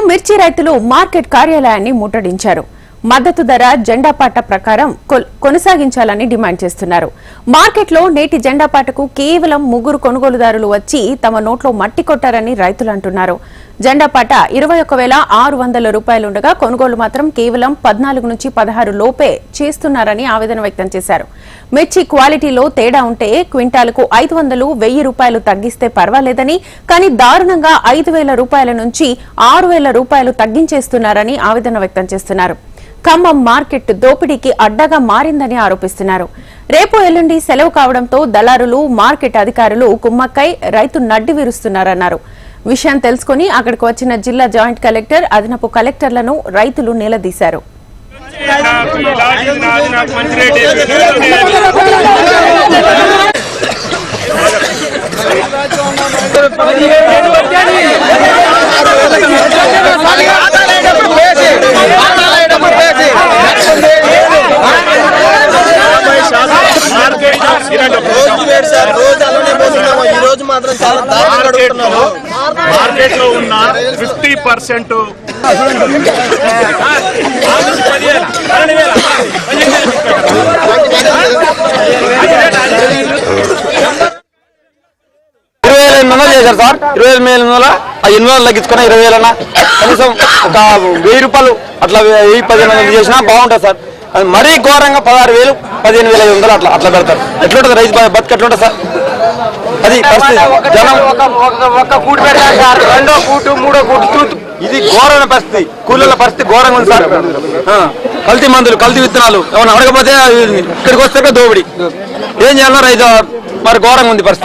మిర్చి రైతులు మార్కెట్ కార్యాలయాన్ని ముట్టడించారు. మద్దతు ధర జెండా పాట ప్రకారం కొనసాగించాలని డిమాండ్ చేస్తున్నారు. మార్కెట్లో నేటి జెండా పాటకు కేవలం 3 కొనుగోలుదారులు వచ్చి తమ నోట్లో మట్టి కొట్టారని రైతులు అంటున్నారు. జెండా పాట 21,600 రూపాయలుండగా కొనుగోలు మాత్రం కేవలం 14 నుంచి 16 లోపే చేస్తున్నారని ఆవేదన వ్యక్తం చేశారు. మిర్చి క్వాలిటీలో తేడా ఉంటే క్వింటాలకు 500, 1000 రూపాయలు తగ్గిస్తే పర్వాలేదని, కానీ దారుణంగా 5,000 రూపాయల నుంచి 6,000 రూపాయలు తగ్గించేస్తున్నారని ఆవేదన వ్యక్తం చేస్తున్నారు. ఖమ్మం మార్కెట్ దోపిడీకి అడ్డగా మారిందని ఆరోపిస్తున్నారు. రేపు ఎల్లుండి సెలవు కావడంతో దళారులు, మార్కెట్ అధికారులు కుమ్మక్కై రైతు నడ్డి విరుస్తున్నారన్నారు. విషయం తెలుసుకుని అక్కడికి వచ్చిన జిల్లా జాయింట్ కలెక్టర్, అదనపు కలెక్టర్లను రైతులు నిలదీశారు. మార్కెట్ లో ఉన్న 50% చేశారు సార్. 20,000 ఆ 8,000 తగ్గించుకున్నా 20,000 కనీసం ఒక 1000 రూపాయలు అట్లా 10,000-15,000 చేసినా బాగుంటుంది సార్. అది మరీ ఘోరంగా 16,000, 15,500 అట్లా పెడతారు. ఎట్లుంటుంది రైతు బతుకు? ఎట్లుంటుంది సార్? అది పరిస్థితి. జనం ఒక కూటు పెడతారు సార్, 2వ కూటు 3వ కూటు. ఇది ఘోరమైన పరిస్థితి. కూలీల పరిస్థితి ఘోరంగా ఉంది సార్. కల్తీ మందులు, కల్తీ విత్తనాలు ఏమన్నా అడగకపోతే ఇక్కడికి వస్తే దోపిడి. ఏం చేయాలో రైతు మరి ఘోరంగా ఉంది పరిస్థితి.